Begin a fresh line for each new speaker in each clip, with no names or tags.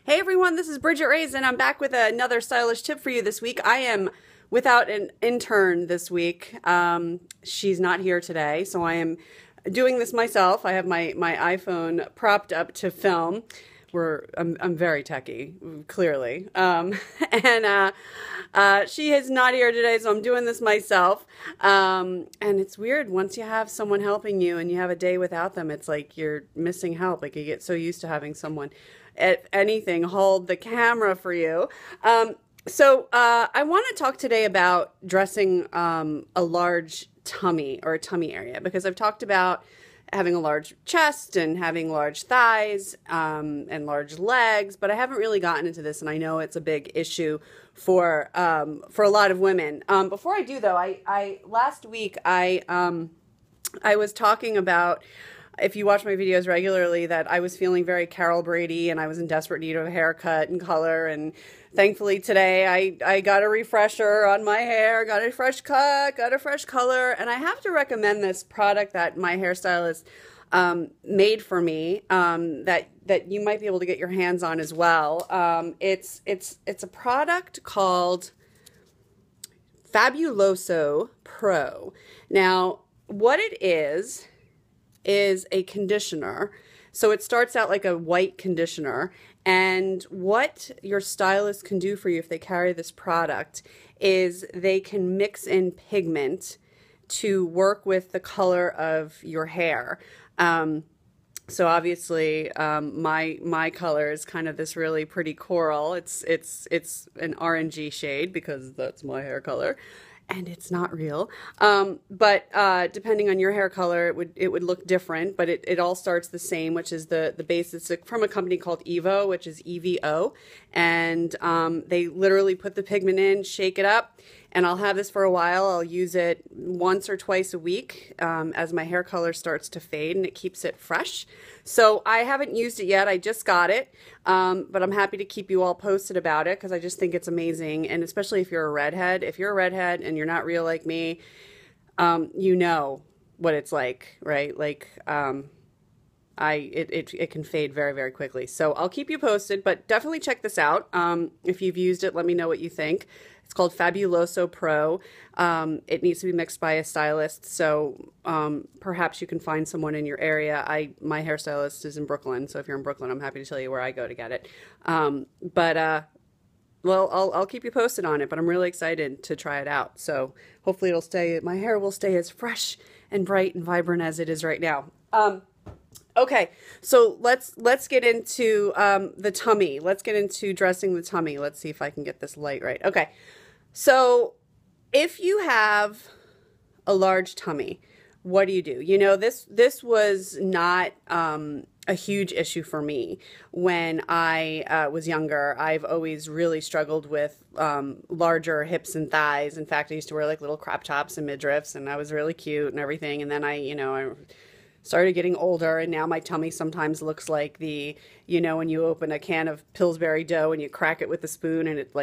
Hey everyone, this is Bridgette Reyes, and I'm back with another stylish tip for you this week. I am without an intern this week. She's not here today, so I am doing this myself. I have my iPhone propped up to film. I'm very techie, clearly. And she is not here today, so I'm doing this myself. And it's weird, once you have someone helping you and you have a day without them, it's like you're missing help. Like you get so used to having someone at anything hold the camera for you. So I want to talk today about dressing a large tummy or a tummy area, because I've talked about having a large chest and having large thighs and large legs, but I haven't really gotten into this, and I know it's a big issue for a lot of women. Before I do, though, last week I was talking about, if you watch my videos regularly, that I was feeling very Carol Brady and I was in desperate need of a haircut and color, and thankfully today I got a refresher on my hair, got a fresh cut, got a fresh color, and I have to recommend this product that my hairstylist made for me, that you might be able to get your hands on as well. It's a product called Fabuloso Pro. Now, what it is a conditioner. So it starts out like a white conditioner, and what your stylist can do for you if they carry this product is they can mix in pigment to work with the color of your hair. So obviously my color is kind of this really pretty coral. It's an orangey shade because that's my hair color. And it's not real. But depending on your hair color, it would look different, but it all starts the same, which is the base. It's from a company called Evo, which is EVO. And they literally put the pigment in, shake it up, and I'll have this for a while. I'll use it once or twice a week as my hair color starts to fade, and it keeps it fresh. So I haven't used it yet. I just got it, but I'm happy to keep you all posted about it because I just think it's amazing. And especially if you're a redhead. If you're a redhead and you're not real like me, you know what it's like, right? Like it can fade very, very quickly. So I'll keep you posted, but definitely check this out. If you've used it, let me know what you think. It's called Fabuloso Pro. It needs to be mixed by a stylist, so perhaps you can find someone in your area. My hairstylist is in Brooklyn, so if you're in Brooklyn, I'm happy to tell you where I go to get it. Well, I'll keep you posted on it, but I'm really excited to try it out. So hopefully my hair will stay as fresh and bright and vibrant as it is right now. Okay, so let's get into the tummy. Let's get into dressing the tummy. Let's see if I can get this light right. Okay, so if you have a large tummy, what do? You know, this was not a huge issue for me when I was younger. I've always really struggled with larger hips and thighs. In fact, I used to wear like little crop tops and midriffs, and I was really cute and everything. And then I started getting older, and now my tummy sometimes looks like when you open a can of Pillsbury dough and you crack it with a spoon, and it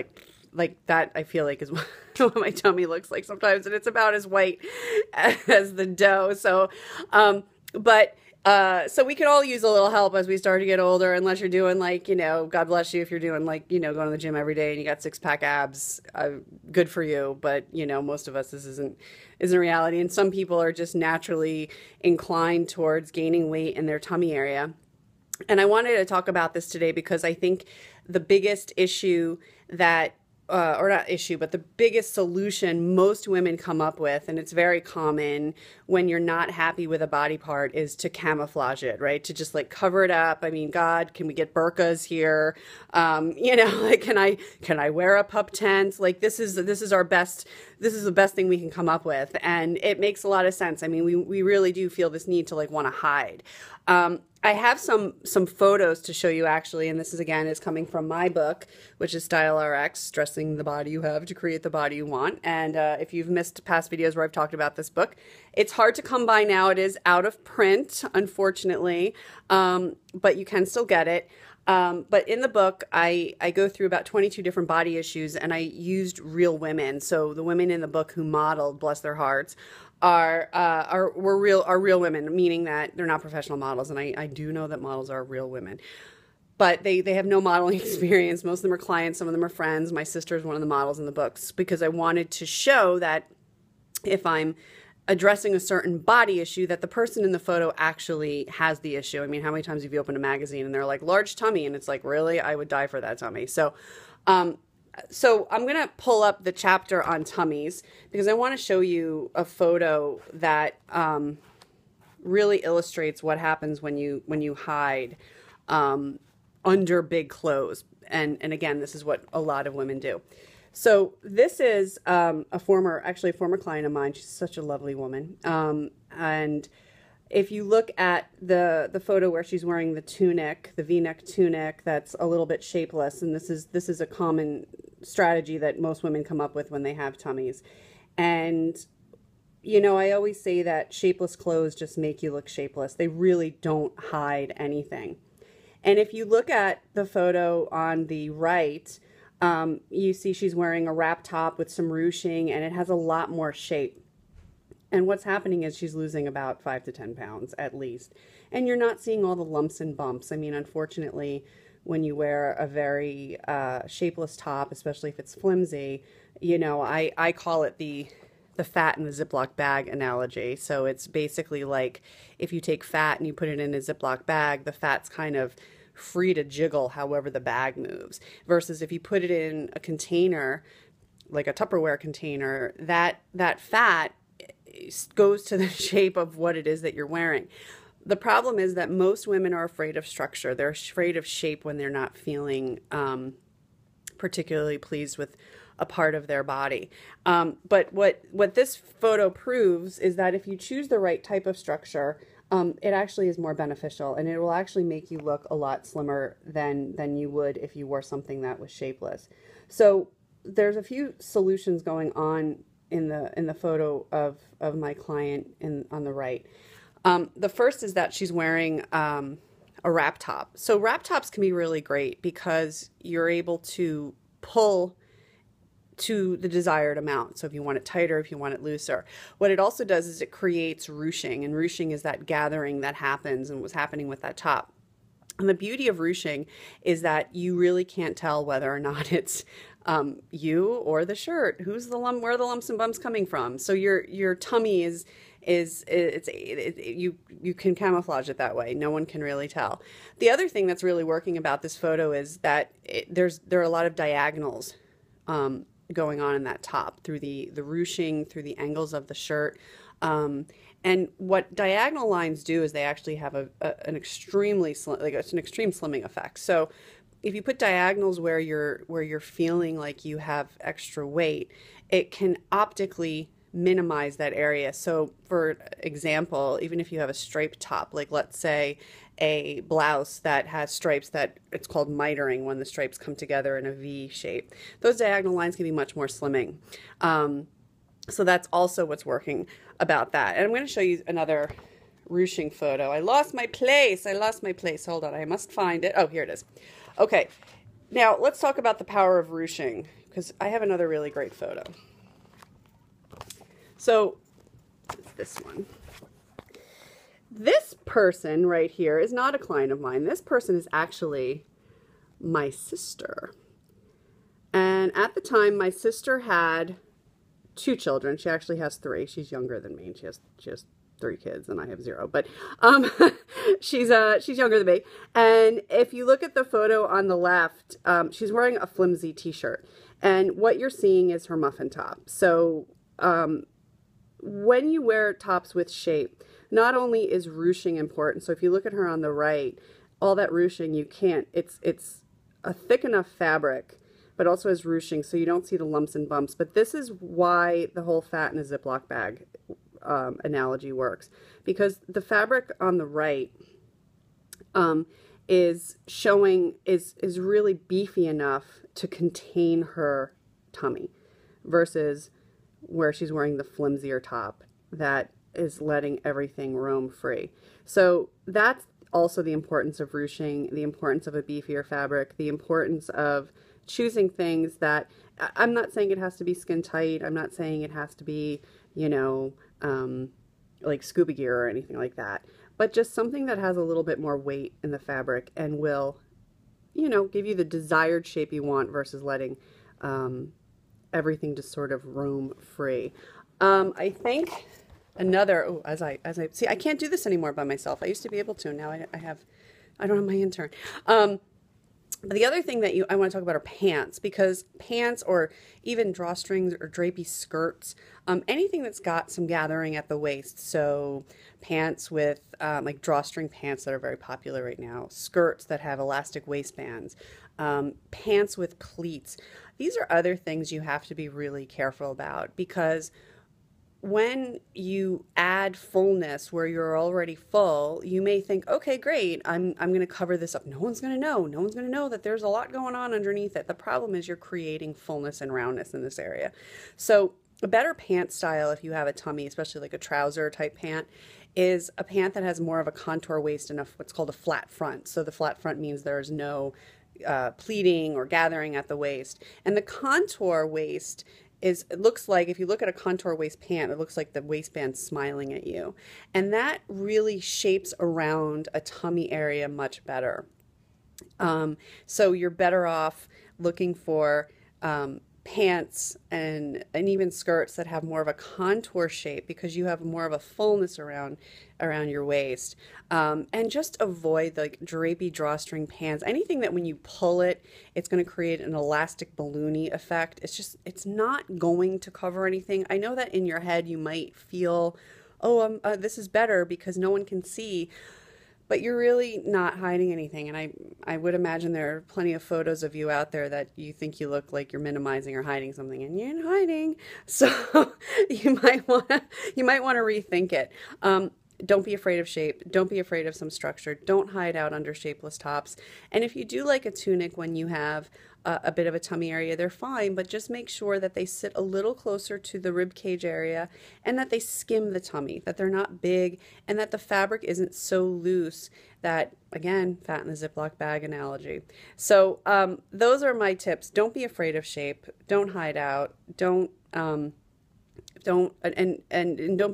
like that, I feel like, is what my tummy looks like sometimes, and it's about as white as the dough. So, so we could all use a little help as we start to get older, unless you're doing God bless you if you're doing going to the gym every day and you got six-pack abs, good for you. But, most of us, this isn't reality. And some people are just naturally inclined towards gaining weight in their tummy area. And I wanted to talk about this today because I think the biggest issue that or not issue, but the biggest solution most women come up with, and it's very common when you're not happy with a body part, is to camouflage it, right? To just like cover it up. I mean, God, can we get burqas here? Like, can I wear a pup tent? Like, this is the best thing we can come up with. And it makes a lot of sense. I mean, we really do feel this need to want to hide. I have some photos to show you, actually, and this is coming from my book, which is Style RX, Dressing the Body You Have to Create the Body You Want. And if you've missed past videos where I've talked about this book, it's hard to come by now. It is out of print, unfortunately, but you can still get it. But in the book, I go through about 22 different body issues, and I used real women. So the women in the book who modeled, bless their hearts, are real women, meaning that they're not professional models. And I do know that models are real women. but they have no modeling experience. Most of them are clients. Some of them are friends. My sister is one of the models in the books, because I wanted to show that if I'm addressing a certain body issue, that the person in the photo actually has the issue. I mean, how many times have you opened a magazine and they're like, large tummy, and it's like, really? I would die for that tummy. So I'm going to pull up the chapter on tummies, because I want to show you a photo that really illustrates what happens when you hide under big clothes. And again, this is what a lot of women do. So this is a former client of mine. She's such a lovely woman. And if you look at the photo where she's wearing the tunic, the V-neck tunic, that's a little bit shapeless. And this is a common strategy that most women come up with when they have tummies. And, you know, I always say that shapeless clothes just make you look shapeless. They really don't hide anything. And if you look at the photo on the right, you see she's wearing a wrap top with some ruching, and it has a lot more shape. And what's happening is she's losing about 5 to 10 pounds at least. And you're not seeing all the lumps and bumps. I mean, unfortunately, when you wear a very shapeless top, especially if it's flimsy, you know, I call it the fat in the Ziploc bag analogy. So it's basically like if you take fat and you put it in a Ziploc bag, the fat's kind of free to jiggle however the bag moves. Versus if you put it in a container, like a Tupperware container, that fat goes to the shape of what it is that you're wearing. The problem is that most women are afraid of structure. They're afraid of shape when they're not feeling particularly pleased with a part of their body. But what this photo proves is that if you choose the right type of structure, it actually is more beneficial, and it will actually make you look a lot slimmer than you would if you wore something that was shapeless. So there's a few solutions going on in the photo of my client on the right. The first is that she's wearing a wrap top. So wrap tops can be really great because you're able to pull to the desired amount. So if you want it tighter, if you want it looser. What it also does is it creates ruching, and ruching is that gathering that happens and what's happening with that top. And the beauty of ruching is that you really can't tell whether or not it's you or the shirt. Where are the lumps and bumps coming from? So your tummy you can camouflage it that way. No one can really tell. The other thing that's really working about this photo is that there are a lot of diagonals going on in that top through the ruching, through the angles of the shirt. And what diagonal lines do is they actually have an extremely it's an extreme slimming effect. So if you put diagonals where you're feeling like you have extra weight, it can optically minimize that area. So for example, even if you have a striped top, like let's say a blouse that has stripes, that it's called mitering when the stripes come together in a V shape, those diagonal lines can be much more slimming. So that's also what's working about that. And I'm going to show you another ruching photo. I lost my place. Hold on. I must find it. Oh, here it is. Okay. Now let's talk about the power of ruching, because I have another really great photo. So it's this one. This person right here is not a client of mine. This person is actually my sister. And at the time, my sister had 2 children. She actually has 3. She's younger than me. She has 3 kids, and I have 0. But she's younger than me. And if you look at the photo on the left, she's wearing a flimsy T-shirt, and what you're seeing is her muffin top. So when you wear tops with shape, not only is ruching important. So if you look at her on the right, all that ruching, it's a thick enough fabric, but also has ruching, so you don't see the lumps and bumps. But this is why the whole fat in a Ziploc bag analogy works, because the fabric on the right is really beefy enough to contain her tummy, versus where she's wearing the flimsier top that is letting everything roam free. So that's also the importance of ruching, the importance of a beefier fabric, the importance of choosing things that, I'm not saying it has to be skin tight, I'm not saying it has to be, you know, like scuba gear or anything like that, but just something that has a little bit more weight in the fabric and will you know, give you the desired shape you want versus letting everything just sort of roam free. I think another, oh, as I see, I can't do this anymore by myself. I used to be able to. Now I don't have my intern. The other thing that I want to talk about are pants, because pants or even drawstrings or drapey skirts, anything that's got some gathering at the waist. So pants with like drawstring pants that are very popular right now, skirts that have elastic waistbands, pants with pleats. These are other things you have to be really careful about, because when you add fullness where you're already full, you may think, okay, great, I'm going to cover this up. No one's going to know. No one's going to know that there's a lot going on underneath it. The problem is you're creating fullness and roundness in this area. So a better pant style, if you have a tummy, especially like a trouser type pant, is a pant that has more of a contour waist and what's called a flat front. So the flat front means there's no pleating or gathering at the waist. And the contour waist it looks like, if you look at a contour waist pant, it looks like the waistband's smiling at you. And that really shapes around a tummy area much better. So you're better off looking for pants and even skirts that have more of a contour shape, because you have more of a fullness around your waist. And just avoid like drapey drawstring pants, anything that when you pull it, it's going to create an elastic balloony effect. It's not going to cover anything. I know that in your head you might feel, oh, this is better because no one can see. But you're really not hiding anything. And I would imagine there are plenty of photos of you out there that you think you look like you're minimizing or hiding something, and you're hiding. So you might want to rethink it. Don't be afraid of shape. Don't be afraid of some structure. Don't hide out under shapeless tops. And if you do like a tunic when you have a bit of a tummy area, they're fine, but just make sure that they sit a little closer to the rib cage area and that they skim the tummy, that they're not big, and that the fabric isn't so loose that, again, fat in the Ziploc bag analogy. So those are my tips. Don't be afraid of shape. Don't hide out. Don't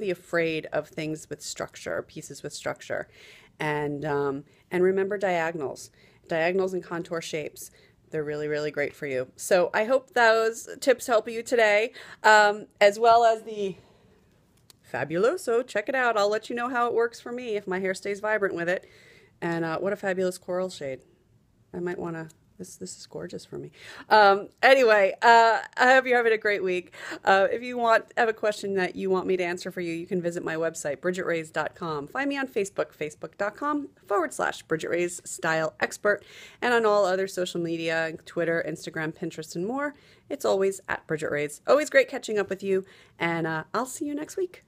be afraid of things with structure, pieces with structure, and remember diagonals and contour shapes. They're really, really great for you. So I hope those tips help you today, as well as the Fabuloso. Check it out. I'll let you know how it works for me if my hair stays vibrant with it. And what a fabulous coral shade. I might want to. This is gorgeous for me. Anyway, I hope you're having a great week. If you have a question that you want me to answer for you, you can visit my website, bridgettereys.com. Find me on Facebook, facebook.com/Bridgette Reys Style Expert, and on all other social media, Twitter, Instagram, Pinterest, and more. It's always at Bridgette Reys. Always great catching up with you, and I'll see you next week.